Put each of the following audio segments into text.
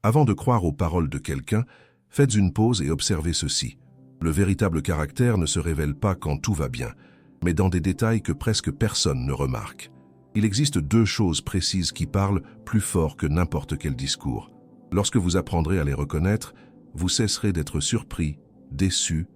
Avant de croire aux paroles de quelqu'un, faites une pause et observez ceci. Le véritable caractère ne se révèle pas quand tout va bien, mais dans des détails que presque personne ne remarque. Il existe deux choses précises qui parlent plus fort que n'importe quel discours. Lorsque vous apprendrez à les reconnaître, vous cesserez d'être surpris, déçu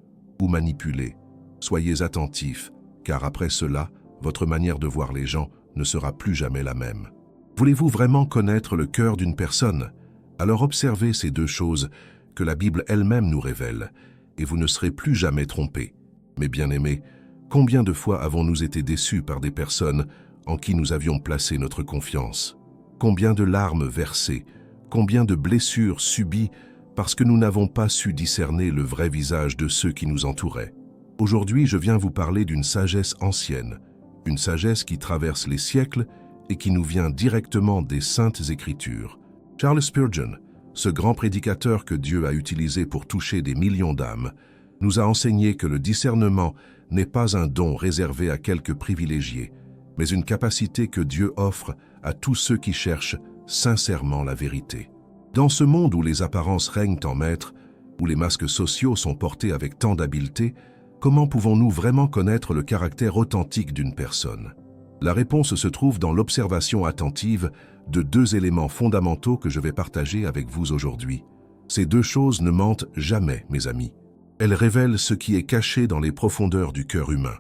ou manipulé. Soyez attentifs, car après cela, votre manière de voir les gens ne sera plus jamais la même. Voulez-vous vraiment connaître le cœur d'une personne? Alors observez ces deux choses que la Bible elle-même nous révèle, et vous ne serez plus jamais trompés. Mes bien-aimés, combien de fois avons-nous été déçus par des personnes en qui nous avions placé notre confiance? Combien de larmes versées, combien de blessures subies parce que nous n'avons pas su discerner le vrai visage de ceux qui nous entouraient? Aujourd'hui, je viens vous parler d'une sagesse ancienne, une sagesse qui traverse les siècles et qui nous vient directement des Saintes Écritures. Charles Spurgeon, ce grand prédicateur que Dieu a utilisé pour toucher des millions d'âmes, nous a enseigné que le discernement n'est pas un don réservé à quelques privilégiés, mais une capacité que Dieu offre à tous ceux qui cherchent sincèrement la vérité. Dans ce monde où les apparences règnent en maître, où les masques sociaux sont portés avec tant d'habileté, comment pouvons-nous vraiment connaître le caractère authentique d'une personne? La réponse se trouve dans l'observation attentive de deux éléments fondamentaux que je vais partager avec vous aujourd'hui. Ces deux choses ne mentent jamais, mes amis. Elles révèlent ce qui est caché dans les profondeurs du cœur humain,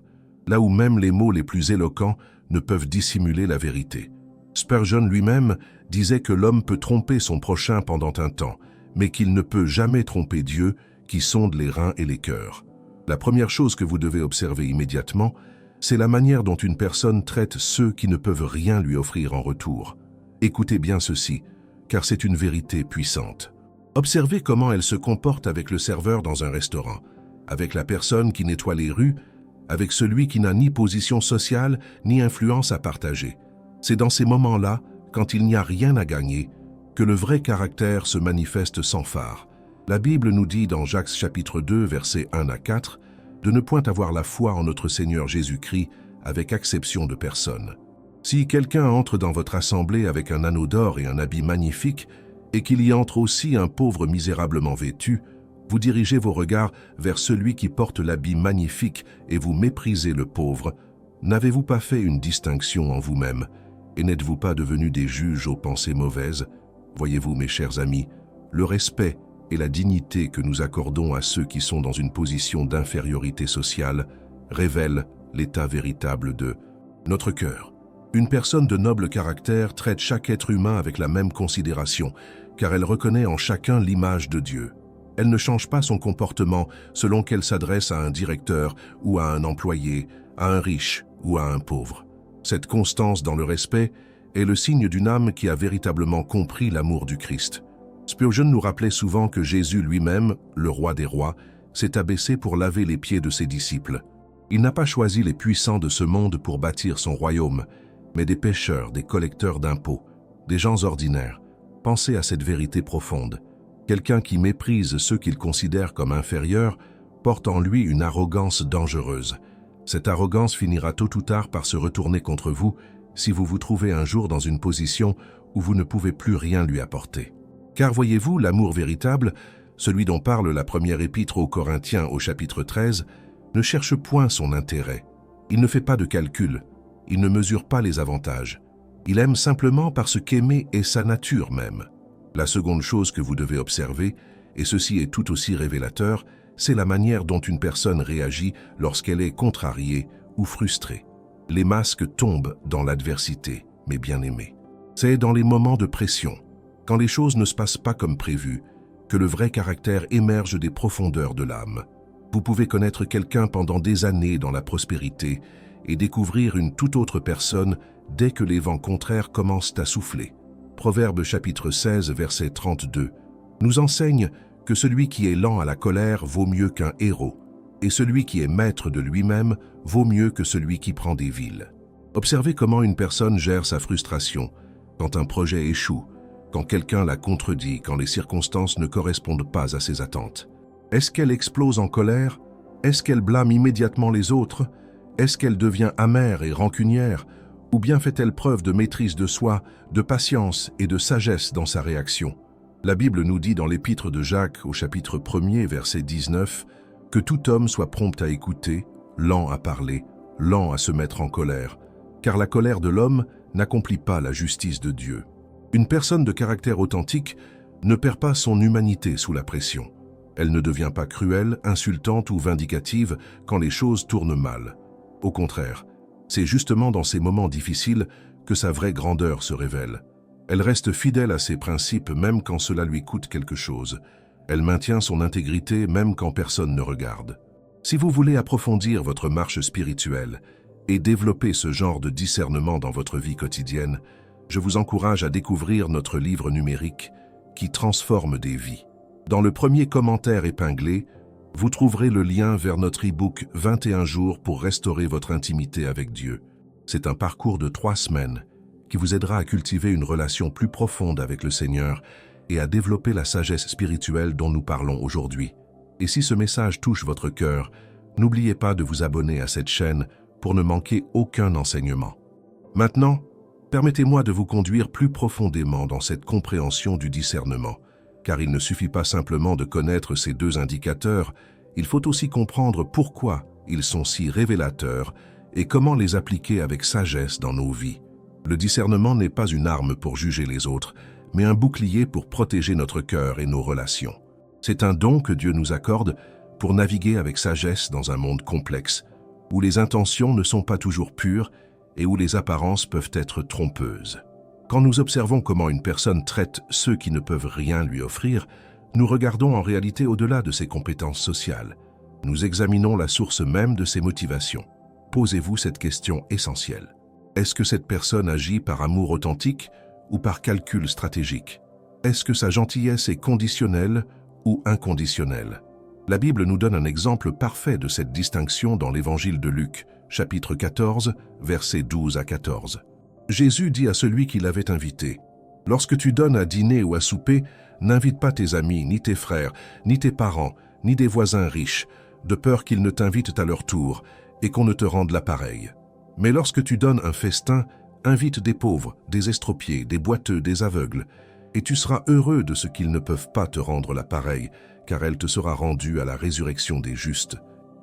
là où même les mots les plus éloquents ne peuvent dissimuler la vérité. Spurgeon lui-même disait que l'homme peut tromper son prochain pendant un temps, mais qu'il ne peut jamais tromper Dieu qui sonde les reins et les cœurs. La première chose que vous devez observer immédiatement, c'est la manière dont une personne traite ceux qui ne peuvent rien lui offrir en retour. Écoutez bien ceci, car c'est une vérité puissante. Observez comment elle se comporte avec le serveur dans un restaurant, avec la personne qui nettoie les rues, avec celui qui n'a ni position sociale ni influence à partager. C'est dans ces moments-là, quand il n'y a rien à gagner, que le vrai caractère se manifeste sans phare. La Bible nous dit dans Jacques chapitre 2, versets 1 à 4, de ne point avoir la foi en notre Seigneur Jésus-Christ avec acception de personne. Si quelqu'un entre dans votre assemblée avec un anneau d'or et un habit magnifique, et qu'il y entre aussi un pauvre misérablement vêtu, vous dirigez vos regards vers celui qui porte l'habit magnifique et vous méprisez le pauvre. N'avez-vous pas fait une distinction en vous-même, et n'êtes-vous pas devenus des juges aux pensées mauvaises? Voyez-vous, mes chers amis, le respect et la dignité que nous accordons à ceux qui sont dans une position d'infériorité sociale révèlent l'état véritable de notre cœur. Une personne de noble caractère traite chaque être humain avec la même considération, car elle reconnaît en chacun l'image de Dieu. Elle ne change pas son comportement selon qu'elle s'adresse à un directeur ou à un employé, à un riche ou à un pauvre. Cette constance dans le respect est le signe d'une âme qui a véritablement compris l'amour du Christ. Spurgeon nous rappelait souvent que Jésus lui-même, le roi des rois, s'est abaissé pour laver les pieds de ses disciples. Il n'a pas choisi les puissants de ce monde pour bâtir son royaume, mais des pécheurs, des collecteurs d'impôts, des gens ordinaires. Pensez à cette vérité profonde. Quelqu'un qui méprise ceux qu'il considère comme inférieurs porte en lui une arrogance dangereuse. Cette arrogance finira tôt ou tard par se retourner contre vous si vous vous trouvez un jour dans une position où vous ne pouvez plus rien lui apporter. Car voyez-vous, l'amour véritable, celui dont parle la première épître aux Corinthiens au chapitre 13, ne cherche point son intérêt. Il ne fait pas de calcul. Il ne mesure pas les avantages. Il aime simplement parce qu'aimer est sa nature même. La seconde chose que vous devez observer, et ceci est tout aussi révélateur, c'est la manière dont une personne réagit lorsqu'elle est contrariée ou frustrée. Les masques tombent dans l'adversité, mes bien-aimés. C'est dans les moments de pression, quand les choses ne se passent pas comme prévu, que le vrai caractère émerge des profondeurs de l'âme. Vous pouvez connaître quelqu'un pendant des années dans la prospérité et découvrir une toute autre personne dès que les vents contraires commencent à souffler. Proverbe chapitre 16, verset 32, nous enseigne que celui qui est lent à la colère vaut mieux qu'un héros, et celui qui est maître de lui-même vaut mieux que celui qui prend des villes. Observez comment une personne gère sa frustration quand un projet échoue, quand quelqu'un la contredit, quand les circonstances ne correspondent pas à ses attentes. Est-ce qu'elle explose en colère? Est-ce qu'elle blâme immédiatement les autres? Est-ce qu'elle devient amère et rancunière? Ou bien fait-elle preuve de maîtrise de soi, de patience et de sagesse dans sa réaction? La Bible nous dit dans l'épître de Jacques au chapitre 1er, verset 19, que tout homme soit prompt à écouter, lent à parler, lent à se mettre en colère, car la colère de l'homme n'accomplit pas la justice de Dieu. Une personne de caractère authentique ne perd pas son humanité sous la pression. Elle ne devient pas cruelle, insultante ou vindicative quand les choses tournent mal. Au contraire, c'est justement dans ces moments difficiles que sa vraie grandeur se révèle. Elle reste fidèle à ses principes même quand cela lui coûte quelque chose. Elle maintient son intégrité même quand personne ne regarde. Si vous voulez approfondir votre marche spirituelle et développer ce genre de discernement dans votre vie quotidienne, je vous encourage à découvrir notre livre numérique qui transforme des vies. Dans le premier commentaire épinglé, vous trouverez le lien vers notre e-book 21 jours pour restaurer votre intimité avec Dieu. C'est un parcours de 3 semaines qui vous aidera à cultiver une relation plus profonde avec le Seigneur et à développer la sagesse spirituelle dont nous parlons aujourd'hui. Et si ce message touche votre cœur, n'oubliez pas de vous abonner à cette chaîne pour ne manquer aucun enseignement. Maintenant, permettez-moi de vous conduire plus profondément dans cette compréhension du discernement, car il ne suffit pas simplement de connaître ces 2 indicateurs, il faut aussi comprendre pourquoi ils sont si révélateurs et comment les appliquer avec sagesse dans nos vies. Le discernement n'est pas une arme pour juger les autres, mais un bouclier pour protéger notre cœur et nos relations. C'est un don que Dieu nous accorde pour naviguer avec sagesse dans un monde complexe, où les intentions ne sont pas toujours pures et où les apparences peuvent être trompeuses. Quand nous observons comment une personne traite ceux qui ne peuvent rien lui offrir, nous regardons en réalité au-delà de ses compétences sociales. Nous examinons la source même de ses motivations. Posez-vous cette question essentielle. Est-ce que cette personne agit par amour authentique ou par calcul stratégique? Est-ce que sa gentillesse est conditionnelle ou inconditionnelle? La Bible nous donne un exemple parfait de cette distinction dans l'Évangile de Luc, chapitre 14, versets 12 à 14. Jésus dit à celui qui l'avait invité, « Lorsque tu donnes à dîner ou à souper, n'invite pas tes amis, ni tes frères, ni tes parents, ni des voisins riches, de peur qu'ils ne t'invitent à leur tour et qu'on ne te rende l'appareil. Mais lorsque tu donnes un festin, invite des pauvres, des estropiés, des boiteux, des aveugles, et tu seras heureux de ce qu'ils ne peuvent pas te rendre l'appareil, car elle te sera rendue à la résurrection des justes. »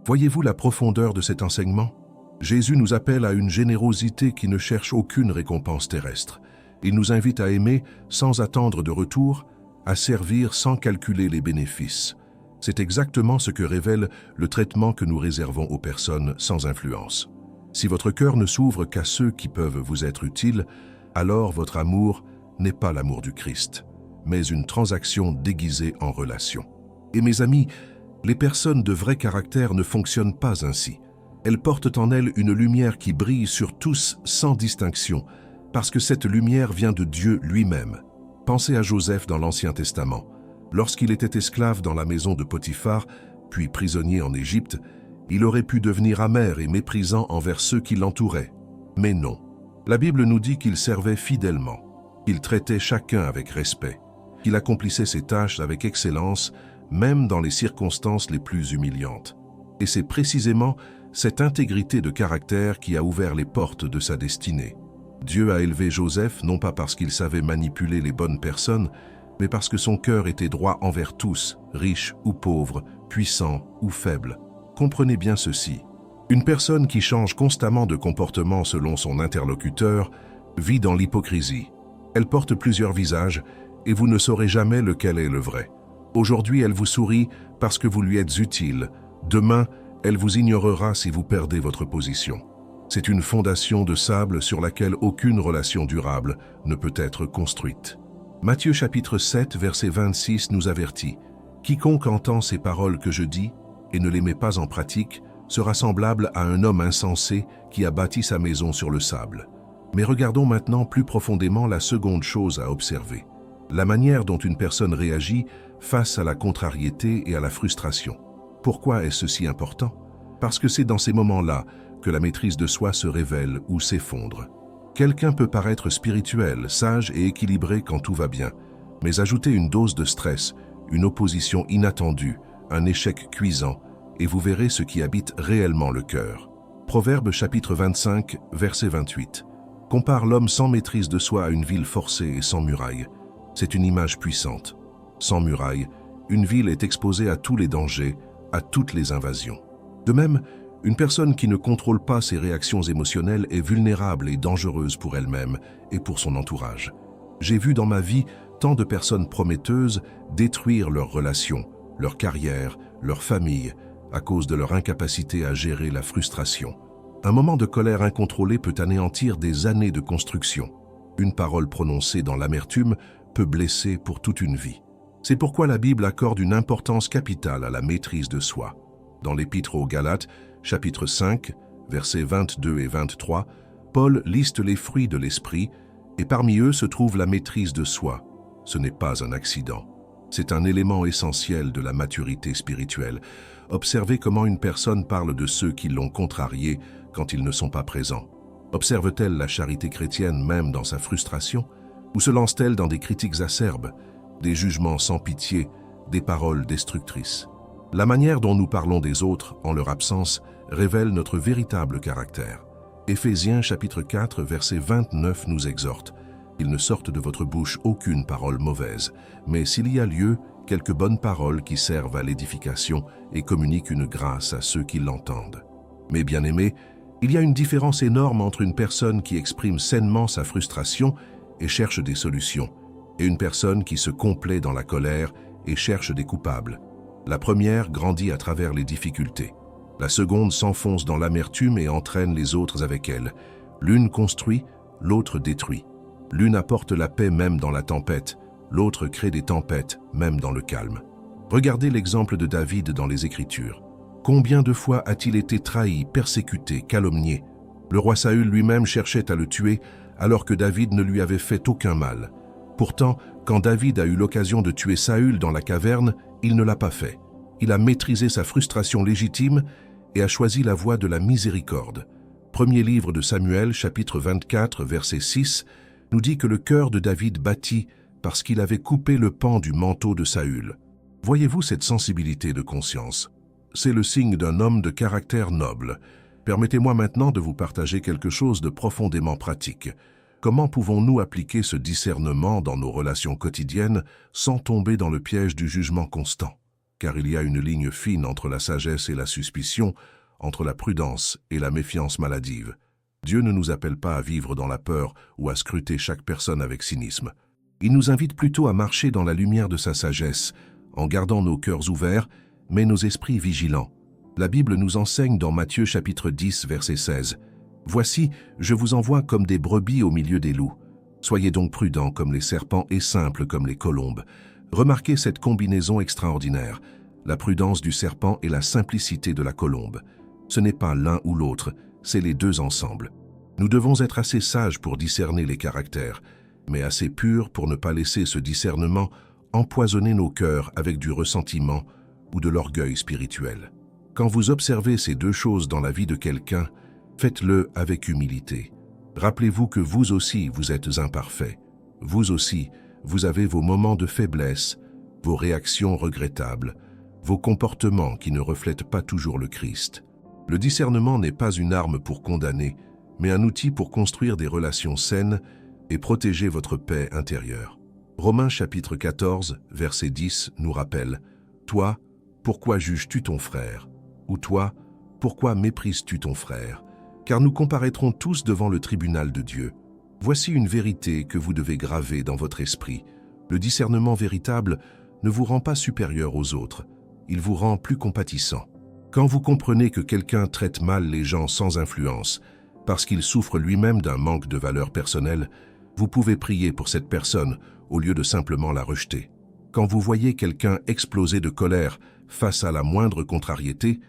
Voyez-vous la profondeur de cet enseignement? Jésus nous appelle à une générosité qui ne cherche aucune récompense terrestre. Il nous invite à aimer sans attendre de retour, à servir sans calculer les bénéfices. C'est exactement ce que révèle le traitement que nous réservons aux personnes sans influence. Si votre cœur ne s'ouvre qu'à ceux qui peuvent vous être utiles, alors votre amour n'est pas l'amour du Christ, mais une transaction déguisée en relation. Et mes amis, les personnes de vrai caractère ne fonctionnent pas ainsi. Elles portent en elles une lumière qui brille sur tous sans distinction, parce que cette lumière vient de Dieu lui-même. Pensez à Joseph dans l'Ancien Testament. Lorsqu'il était esclave dans la maison de Potiphar, puis prisonnier en Égypte, il aurait pu devenir amer et méprisant envers ceux qui l'entouraient. Mais non. La Bible nous dit qu'il servait fidèlement, qu'il traitait chacun avec respect, qu'il accomplissait ses tâches avec excellence, même dans les circonstances les plus humiliantes. Et c'est précisément cette intégrité de caractère qui a ouvert les portes de sa destinée. Dieu a élevé Joseph non pas parce qu'il savait manipuler les bonnes personnes, mais parce que son cœur était droit envers tous, riches ou pauvres, puissants ou faibles. Comprenez bien ceci. Une personne qui change constamment de comportement selon son interlocuteur vit dans l'hypocrisie. Elle porte plusieurs visages et vous ne saurez jamais lequel est le vrai. Aujourd'hui, elle vous sourit parce que vous lui êtes utile. Demain, elle vous ignorera si vous perdez votre position. C'est une fondation de sable sur laquelle aucune relation durable ne peut être construite. Matthieu chapitre 7, verset 26 nous avertit « Quiconque entend ces paroles que je dis et ne les met pas en pratique sera semblable à un homme insensé qui a bâti sa maison sur le sable. » Mais regardons maintenant plus profondément la seconde chose à observer. La manière dont une personne réagit face à la contrariété et à la frustration. Pourquoi est-ce si important? Parce que c'est dans ces moments-là que la maîtrise de soi se révèle ou s'effondre. Quelqu'un peut paraître spirituel, sage et équilibré quand tout va bien, mais ajouter une dose de stress, une opposition inattendue, un échec cuisant, et vous verrez ce qui habite réellement le cœur. Proverbe chapitre 25, verset 28. Compare l'homme sans maîtrise de soi à une ville forcée et sans murailles. C'est une image puissante. Sans murailles, une ville est exposée à tous les dangers, à toutes les invasions. De même, une personne qui ne contrôle pas ses réactions émotionnelles est vulnérable et dangereuse pour elle-même et pour son entourage. J'ai vu dans ma vie tant de personnes prometteuses détruire leurs relations, leur carrière, leur famille, à cause de leur incapacité à gérer la frustration. Un moment de colère incontrôlée peut anéantir des années de construction. Une parole prononcée dans l'amertume peut blesser pour toute une vie. C'est pourquoi la Bible accorde une importance capitale à la maîtrise de soi. Dans l'Épître aux Galates, chapitre 5, versets 22 et 23, Paul liste les fruits de l'esprit, et parmi eux se trouve la maîtrise de soi. Ce n'est pas un accident. C'est un élément essentiel de la maturité spirituelle. Observez comment une personne parle de ceux qui l'ont contrarié quand ils ne sont pas présents. Observe-t-elle la charité chrétienne même dans sa frustration? Ou se lance-t-elle dans des critiques acerbes, des jugements sans pitié, des paroles destructrices? La manière dont nous parlons des autres en leur absence révèle notre véritable caractère. Éphésiens chapitre 4, verset 29 nous exhorte: « Il ne sorte de votre bouche aucune parole mauvaise, mais s'il y a lieu, quelques bonnes paroles qui servent à l'édification et communiquent une grâce à ceux qui l'entendent. » Mes bien-aimés, il y a une différence énorme entre une personne qui exprime sainement sa frustration et cherche des solutions, et une personne qui se complaît dans la colère et cherche des coupables. La première grandit à travers les difficultés. La seconde s'enfonce dans l'amertume et entraîne les autres avec elle. L'une construit, l'autre détruit. L'une apporte la paix même dans la tempête, l'autre crée des tempêtes même dans le calme. Regardez l'exemple de David dans les Écritures. Combien de fois a-t-il été trahi, persécuté, calomnié? Le roi Saül lui-même cherchait à le tuer alors que David ne lui avait fait aucun mal. Pourtant, quand David a eu l'occasion de tuer Saül dans la caverne, il ne l'a pas fait. Il a maîtrisé sa frustration légitime et a choisi la voie de la miséricorde. Premier livre de Samuel, chapitre 24, verset 6, nous dit que le cœur de David battit parce qu'il avait coupé le pan du manteau de Saül. Voyez-vous cette sensibilité de conscience? C'est le signe d'un homme de caractère noble. Permettez-moi maintenant de vous partager quelque chose de profondément pratique. Comment pouvons-nous appliquer ce discernement dans nos relations quotidiennes sans tomber dans le piège du jugement constant? Car il y a une ligne fine entre la sagesse et la suspicion, entre la prudence et la méfiance maladive. Dieu ne nous appelle pas à vivre dans la peur ou à scruter chaque personne avec cynisme. Il nous invite plutôt à marcher dans la lumière de sa sagesse, en gardant nos cœurs ouverts, mais nos esprits vigilants. La Bible nous enseigne dans Matthieu chapitre 10, verset 16. « Voici, je vous envoie comme des brebis au milieu des loups. Soyez donc prudents comme les serpents et simples comme les colombes. » Remarquez cette combinaison extraordinaire, la prudence du serpent et la simplicité de la colombe. Ce n'est pas l'un ou l'autre, c'est les deux ensemble. Nous devons être assez sages pour discerner les caractères, mais assez purs pour ne pas laisser ce discernement empoisonner nos cœurs avec du ressentiment ou de l'orgueil spirituel. Quand vous observez ces deux choses dans la vie de quelqu'un, faites-le avec humilité. Rappelez-vous que vous aussi, vous êtes imparfait. Vous aussi, vous avez vos moments de faiblesse, vos réactions regrettables, vos comportements qui ne reflètent pas toujours le Christ. Le discernement n'est pas une arme pour condamner, mais un outil pour construire des relations saines et protéger votre paix intérieure. Romains chapitre 14, verset 10 nous rappelle « Toi, pourquoi juges-tu ton frère ?» ou « Toi, pourquoi méprises-tu ton frère ?» Car nous comparaîtrons tous devant le tribunal de Dieu. Voici une vérité que vous devez graver dans votre esprit. Le discernement véritable ne vous rend pas supérieur aux autres, il vous rend plus compatissant. Quand vous comprenez que quelqu'un traite mal les gens sans influence, parce qu'il souffre lui-même d'un manque de valeur personnelle, vous pouvez prier pour cette personne au lieu de simplement la rejeter. Quand vous voyez quelqu'un exploser de colère face à la moindre contrariété,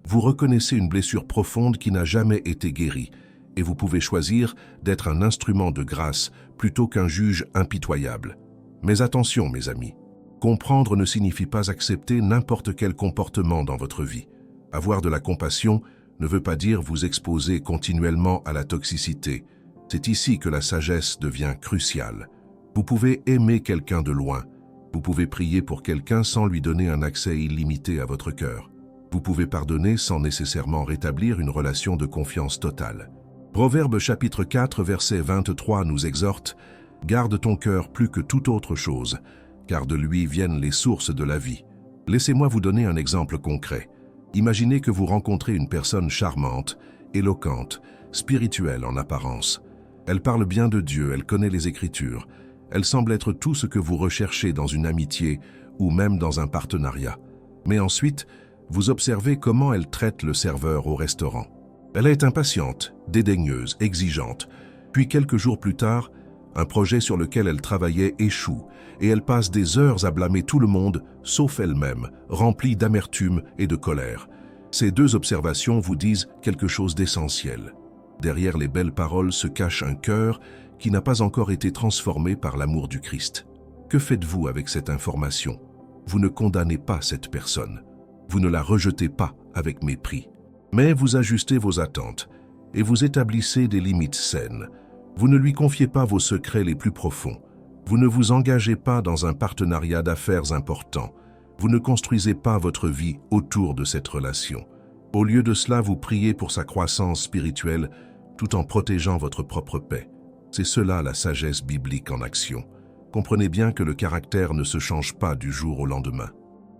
vous reconnaissez une blessure profonde qui n'a jamais été guérie, et vous pouvez choisir d'être un instrument de grâce plutôt qu'un juge impitoyable. Mais attention, mes amis, comprendre ne signifie pas accepter n'importe quel comportement dans votre vie. Avoir de la compassion ne veut pas dire vous exposer continuellement à la toxicité. C'est ici que la sagesse devient cruciale. Vous pouvez aimer quelqu'un de loin. Vous pouvez prier pour quelqu'un sans lui donner un accès illimité à votre cœur. Vous pouvez pardonner sans nécessairement rétablir une relation de confiance totale. Proverbe chapitre 4, verset 23 nous exhorte « Garde ton cœur plus que toute autre chose, car de lui viennent les sources de la vie. Laissez-moi vous donner un exemple concret. Imaginez que vous rencontrez une personne charmante, éloquente, spirituelle en apparence. Elle parle bien de Dieu, elle connaît les Écritures. Elle semble être tout ce que vous recherchez dans une amitié ou même dans un partenariat. Mais ensuite, vous observez comment elle traite le serveur au restaurant. Elle est impatiente, dédaigneuse, exigeante. Puis quelques jours plus tard, un projet sur lequel elle travaillait échoue et elle passe des heures à blâmer tout le monde, sauf elle-même, remplie d'amertume et de colère. Ces deux observations vous disent quelque chose d'essentiel. Derrière les belles paroles se cache un cœur qui n'a pas encore été transformé par l'amour du Christ. Que faites-vous avec cette information? Vous ne condamnez pas cette personne. Vous ne la rejetez pas avec mépris. Mais vous ajustez vos attentes et vous établissez des limites saines. Vous ne lui confiez pas vos secrets les plus profonds. Vous ne vous engagez pas dans un partenariat d'affaires important. Vous ne construisez pas votre vie autour de cette relation. Au lieu de cela, vous priez pour sa croissance spirituelle tout en protégeant votre propre paix. C'est cela la sagesse biblique en action. Comprenez bien que le caractère ne se change pas du jour au lendemain.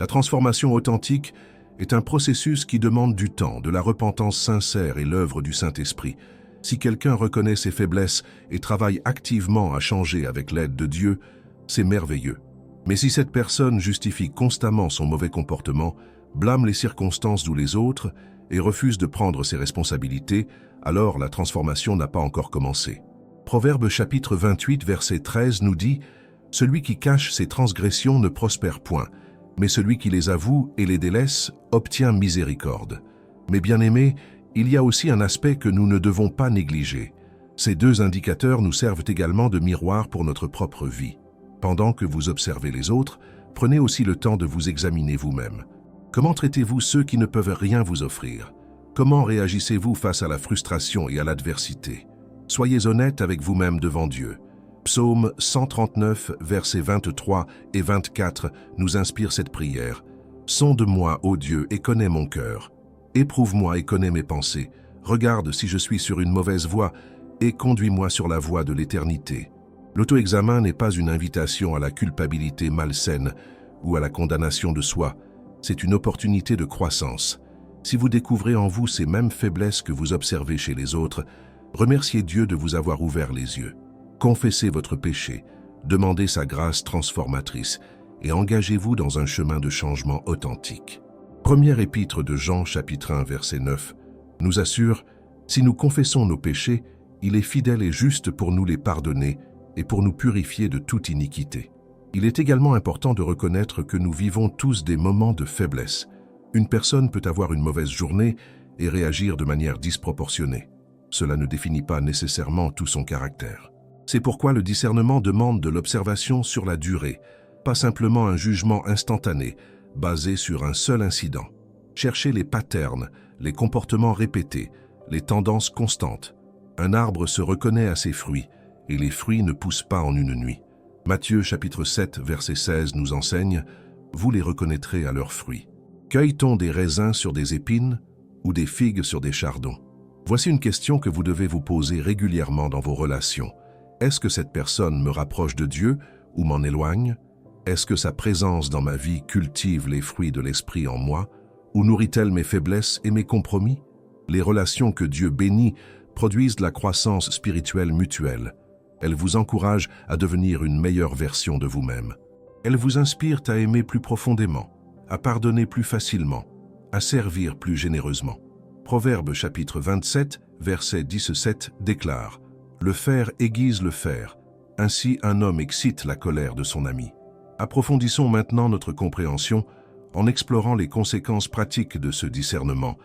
La transformation authentique est un processus qui demande du temps, de la repentance sincère et l'œuvre du Saint-Esprit. Si quelqu'un reconnaît ses faiblesses et travaille activement à changer avec l'aide de Dieu, c'est merveilleux. Mais si cette personne justifie constamment son mauvais comportement, blâme les circonstances ou les autres et refuse de prendre ses responsabilités, alors la transformation n'a pas encore commencé. Proverbe chapitre 28, verset 13 nous dit « Celui qui cache ses transgressions ne prospère point, mais celui qui les avoue et les délaisse obtient miséricorde. » Mais bien aimés, il y a aussi un aspect que nous ne devons pas négliger. Ces deux indicateurs nous servent également de miroir pour notre propre vie. Pendant que vous observez les autres, prenez aussi le temps de vous examiner vous-même. Comment traitez-vous ceux qui ne peuvent rien vous offrir? Comment réagissez-vous face à la frustration et à l'adversité? Soyez honnête avec vous-même devant Dieu. Psaume 139, versets 23 et 24 nous inspire cette prière. « Sonde-moi, ô Dieu, et connais mon cœur. Éprouve-moi et connais mes pensées. Regarde si je suis sur une mauvaise voie et conduis-moi sur la voie de l'éternité. » L'auto-examen n'est pas une invitation à la culpabilité malsaine ou à la condamnation de soi. C'est une opportunité de croissance. Si vous découvrez en vous ces mêmes faiblesses que vous observez chez les autres, remerciez Dieu de vous avoir ouvert les yeux. Confessez votre péché, demandez sa grâce transformatrice et engagez-vous dans un chemin de changement authentique. Première épître de Jean, chapitre 1, verset 9, nous assure « Si nous confessons nos péchés, il est fidèle et juste pour nous les pardonner et pour nous purifier de toute iniquité. » Il est également important de reconnaître que nous vivons tous des moments de faiblesse. Une personne peut avoir une mauvaise journée et réagir de manière disproportionnée. Cela ne définit pas nécessairement tout son caractère. C'est pourquoi le discernement demande de l'observation sur la durée, pas simplement un jugement instantané, basé sur un seul incident. Cherchez les patterns, les comportements répétés, les tendances constantes. Un arbre se reconnaît à ses fruits, et les fruits ne poussent pas en une nuit. Matthieu chapitre 7, verset 16 nous enseigne « Vous les reconnaîtrez à leurs fruits. Cueille-t-on des raisins sur des épines ou des figues sur des chardons ?» Voici une question que vous devez vous poser régulièrement dans vos relations. Est-ce que cette personne me rapproche de Dieu ou m'en éloigne? Est-ce que sa présence dans ma vie cultive les fruits de l'esprit en moi ou nourrit-elle mes faiblesses et mes compromis? Les relations que Dieu bénit produisent de la croissance spirituelle mutuelle. Elles vous encouragent à devenir une meilleure version de vous-même. Elles vous inspirent à aimer plus profondément, à pardonner plus facilement, à servir plus généreusement. Proverbe chapitre 27, verset 17 déclare « Le fer aiguise le fer, ainsi un homme excite la colère de son ami. » Approfondissons maintenant notre compréhension en explorant les conséquences pratiques de ce discernement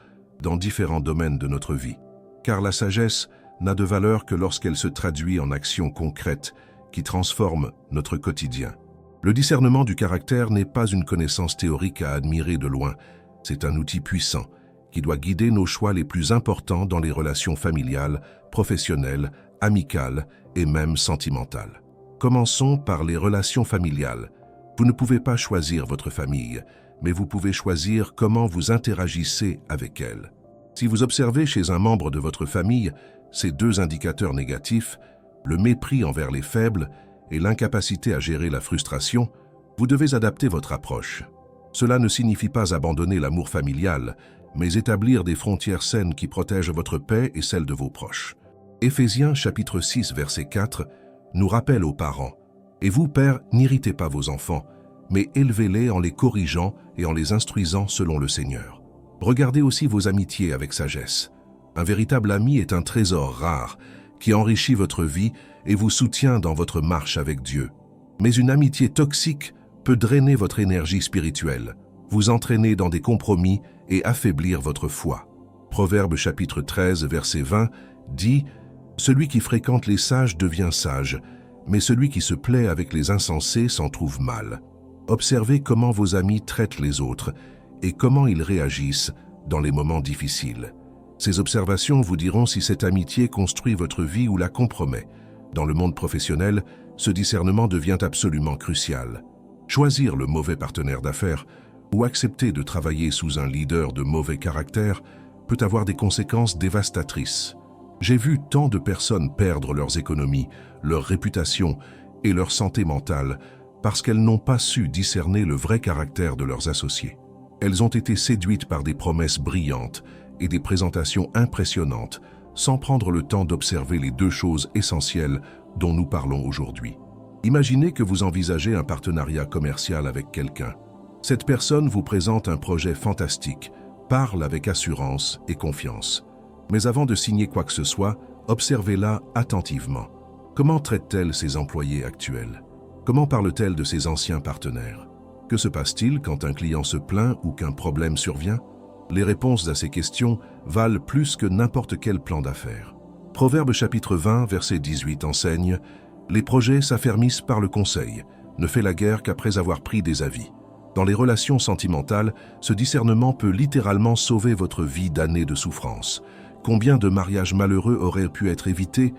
dans différents domaines de notre vie. Car la sagesse n'a de valeur que lorsqu'elle se traduit en actions concrètes qui transforment notre quotidien. Le discernement du caractère n'est pas une connaissance théorique à admirer de loin, c'est un outil puissant qui doit guider nos choix les plus importants dans les relations familiales, professionnelles, amicales et même sentimentales. Commençons par les relations familiales. Vous ne pouvez pas choisir votre famille, mais vous pouvez choisir comment vous interagissez avec elle. Si vous observez chez un membre de votre famille ces deux indicateurs négatifs, le mépris envers les faibles et l'incapacité à gérer la frustration, Vous devez adapter votre approche. Cela ne signifie pas abandonner l'amour familial, mais établir des frontières saines qui protègent votre paix et celle de vos proches. Éphésiens chapitre 6 verset 4 nous rappelle aux parents « Et vous, pères, n'irritez pas vos enfants, mais élevez-les en les corrigeant et en les instruisant selon le Seigneur. » Regardez aussi vos amitiés avec sagesse. Un véritable ami est un trésor rare qui enrichit votre vie et vous soutient dans votre marche avec Dieu. Mais une amitié toxique peut drainer votre énergie spirituelle, vous entraîner dans des compromis et affaiblir votre foi. Proverbe chapitre 13 verset 20 dit « Celui qui fréquente les sages devient sage, mais celui qui se plaît avec les insensés s'en trouve mal. » Observez comment vos amis traitent les autres et comment ils réagissent dans les moments difficiles. Ces observations vous diront si cette amitié construit votre vie ou la compromet. Dans le monde professionnel, ce discernement devient absolument crucial. Choisir le mauvais partenaire d'affaires ou accepter de travailler sous un leader de mauvais caractère peut avoir des conséquences dévastatrices. J'ai vu tant de personnes perdre leurs économies, leur réputation et leur santé mentale parce qu'elles n'ont pas su discerner le vrai caractère de leurs associés. Elles ont été séduites par des promesses brillantes et des présentations impressionnantes sans prendre le temps d'observer les deux choses essentielles dont nous parlons aujourd'hui. Imaginez que vous envisagez un partenariat commercial avec quelqu'un. Cette personne vous présente un projet fantastique, parle avec assurance et confiance. Mais avant de signer quoi que ce soit, observez-la attentivement. Comment traite-t-elle ses employés actuels? Comment parle-t-elle de ses anciens partenaires? Que se passe-t-il quand un client se plaint ou qu'un problème survient? Les réponses à ces questions valent plus que n'importe quel plan d'affaires. Proverbe chapitre 20, verset 18 enseigne « Les projets s'affermissent par le conseil, ne fais la guerre qu'après avoir pris des avis. » Dans les relations sentimentales, ce discernement peut littéralement sauver votre vie d'années de souffrance. Combien de mariages malheureux auraient pu être évités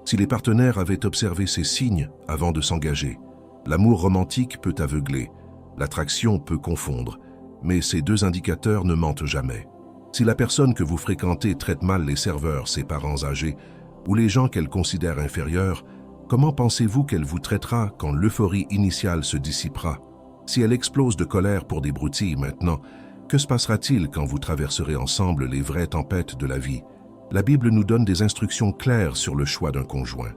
si les partenaires avaient observé ces signes avant de s'engager? L'amour romantique peut aveugler, l'attraction peut confondre, mais ces deux indicateurs ne mentent jamais. Si la personne que vous fréquentez traite mal les serveurs, ses parents âgés, ou les gens qu'elle considère inférieurs, comment pensez-vous qu'elle vous traitera quand l'euphorie initiale se dissipera? Si elle explose de colère pour des broutilles maintenant, que se passera-t-il quand vous traverserez ensemble les vraies tempêtes de la vie? La Bible nous donne des instructions claires sur le choix d'un conjoint.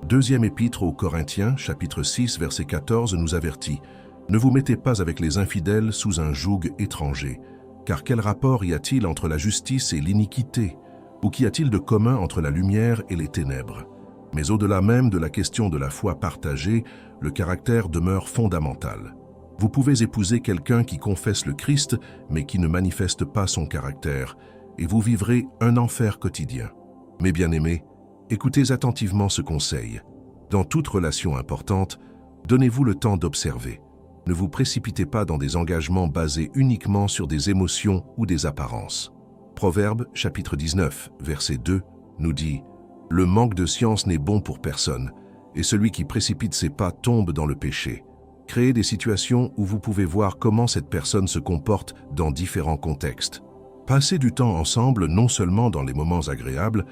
Deuxième épître aux Corinthiens, chapitre 6, verset 14, nous avertit « Ne vous mettez pas avec les infidèles sous un joug étranger, car quel rapport y a-t-il entre la justice et l'iniquité? Ou qu'y a-t-il de commun entre la lumière et les ténèbres? Mais au-delà même de la question de la foi partagée, le caractère demeure fondamental. Vous pouvez épouser quelqu'un qui confesse le Christ, mais qui ne manifeste pas son caractère, et vous vivrez un enfer quotidien. Mes bien-aimés, écoutez attentivement ce conseil. Dans toute relation importante, donnez-vous le temps d'observer. Ne vous précipitez pas dans des engagements basés uniquement sur des émotions ou des apparences. Proverbe, chapitre 19, verset 2, nous dit « Le manque de science n'est bon pour personne, et celui qui précipite ses pas tombe dans le péché. » Créez des situations où vous pouvez voir comment cette personne se comporte dans différents contextes. Passez du temps ensemble non seulement dans les moments agréables,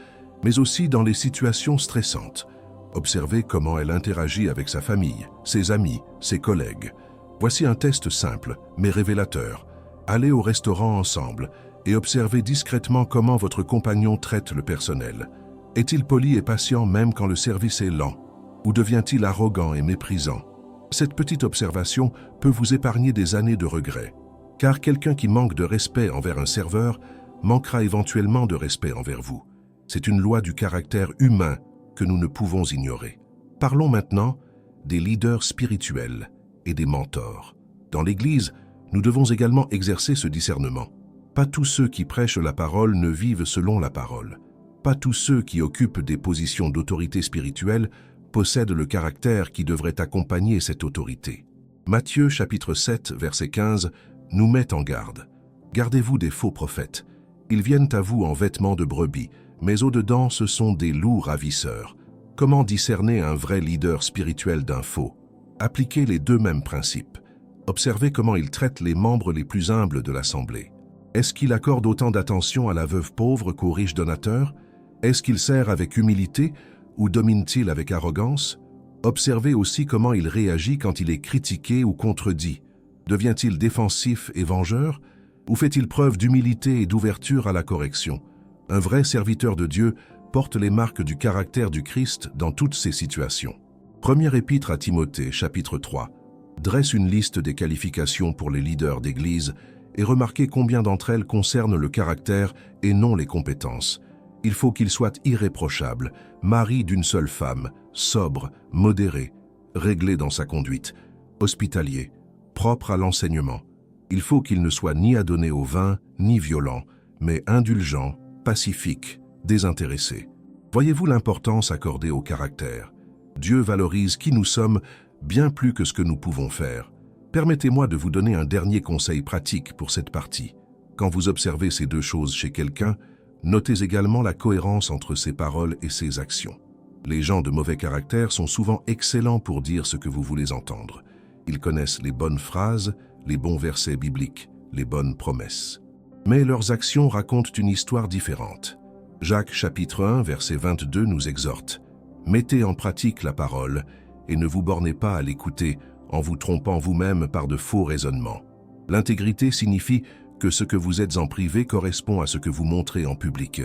mais aussi dans les situations stressantes. Observez comment elle interagit avec sa famille, ses amis, ses collègues. Voici un test simple, mais révélateur. Allez au restaurant ensemble et observez discrètement comment votre compagnon traite le personnel. Est-il poli et patient même quand le service est lent? Ou devient-il arrogant et méprisant? Cette petite observation peut vous épargner des années de regrets, car quelqu'un qui manque de respect envers un serveur manquera éventuellement de respect envers vous. C'est une loi du caractère humain que nous ne pouvons ignorer. Parlons maintenant des leaders spirituels et des mentors. Dans l'Église, nous devons également exercer ce discernement. Pas tous ceux qui prêchent la parole ne vivent selon la parole. Pas tous ceux qui occupent des positions d'autorité spirituelle possèdent le caractère qui devrait accompagner cette autorité. Matthieu chapitre 7, verset 15, nous met en garde. Gardez-vous des faux prophètes. Ils viennent à vous en vêtements de brebis, mais au-dedans ce sont des loups ravisseurs. Comment discerner un vrai leader spirituel d'un faux? Appliquez les deux mêmes principes. Observez comment il traite les membres les plus humbles de l'Assemblée. Est-ce qu'il accorde autant d'attention à la veuve pauvre qu'au riche donateur? Est-ce qu'il sert avec humilité ou domine-t-il avec arrogance? Observez aussi comment il réagit quand il est critiqué ou contredit. Devient-il défensif et vengeur, ou fait-il preuve d'humilité et d'ouverture à la correction? Un vrai serviteur de Dieu porte les marques du caractère du Christ dans toutes ces situations. Première épître à Timothée, chapitre 3, dresse une liste des qualifications pour les leaders d'Église et remarquez combien d'entre elles concernent le caractère et non les compétences. Il faut qu'il soit irréprochable, mari d'une seule femme, sobre, modéré, réglé dans sa conduite, hospitalier, propre à l'enseignement. Il faut qu'il ne soit ni adonné au vin, ni violent, mais indulgent, pacifique, désintéressé. Voyez-vous l'importance accordée au caractère? Dieu valorise qui nous sommes bien plus que ce que nous pouvons faire. Permettez-moi de vous donner un dernier conseil pratique pour cette partie. Quand vous observez ces deux choses chez quelqu'un, notez également la cohérence entre ses paroles et ses actions. Les gens de mauvais caractère sont souvent excellents pour dire ce que vous voulez entendre. Ils connaissent les bonnes phrases, les bons versets bibliques, les bonnes promesses. Mais leurs actions racontent une histoire différente. Jacques chapitre 1, verset 22 nous exhorte « Mettez en pratique la parole et ne vous bornez pas à l'écouter en vous trompant vous-même par de faux raisonnements. » L'intégrité signifie que ce que vous êtes en privé correspond à ce que vous montrez en public,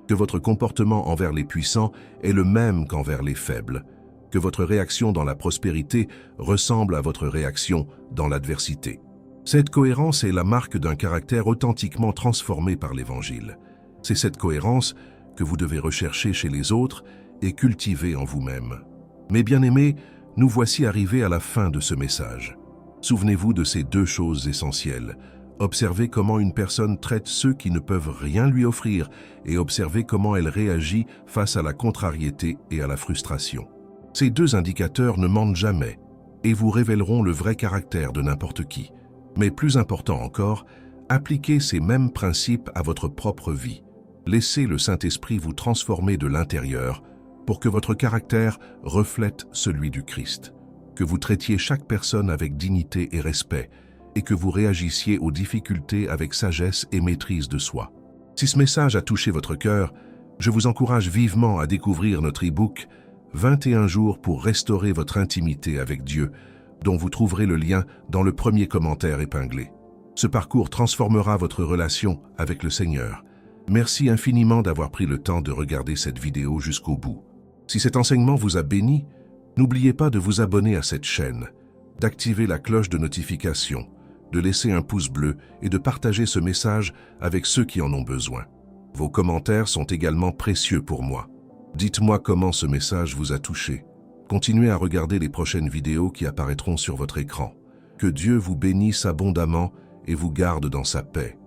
que votre comportement envers les puissants est le même qu'envers les faibles, que votre réaction dans la prospérité ressemble à votre réaction dans l'adversité. Cette cohérence est la marque d'un caractère authentiquement transformé par l'Évangile. C'est cette cohérence que vous devez rechercher chez les autres et cultiver en vous-même. Mes bien-aimés, nous voici arrivés à la fin de ce message. Souvenez-vous de ces deux choses essentielles. Observez comment une personne traite ceux qui ne peuvent rien lui offrir et observez comment elle réagit face à la contrariété et à la frustration. Ces deux indicateurs ne mentent jamais et vous révéleront le vrai caractère de n'importe qui. Mais plus important encore, appliquez ces mêmes principes à votre propre vie. Laissez le Saint-Esprit vous transformer de l'intérieur pour que votre caractère reflète celui du Christ. Que vous traitiez chaque personne avec dignité et respect et que vous réagissiez aux difficultés avec sagesse et maîtrise de soi. Si ce message a touché votre cœur, je vous encourage vivement à découvrir notre e-book 21 jours pour restaurer votre intimité avec Dieu, dont vous trouverez le lien dans le premier commentaire épinglé. Ce parcours transformera votre relation avec le Seigneur. Merci infiniment d'avoir pris le temps de regarder cette vidéo jusqu'au bout. Si cet enseignement vous a béni, n'oubliez pas de vous abonner à cette chaîne, d'activer la cloche de notification, de laisser un pouce bleu et de partager ce message avec ceux qui en ont besoin. Vos commentaires sont également précieux pour moi. Dites-moi comment ce message vous a touché. Continuez à regarder les prochaines vidéos qui apparaîtront sur votre écran. Que Dieu vous bénisse abondamment et vous garde dans sa paix.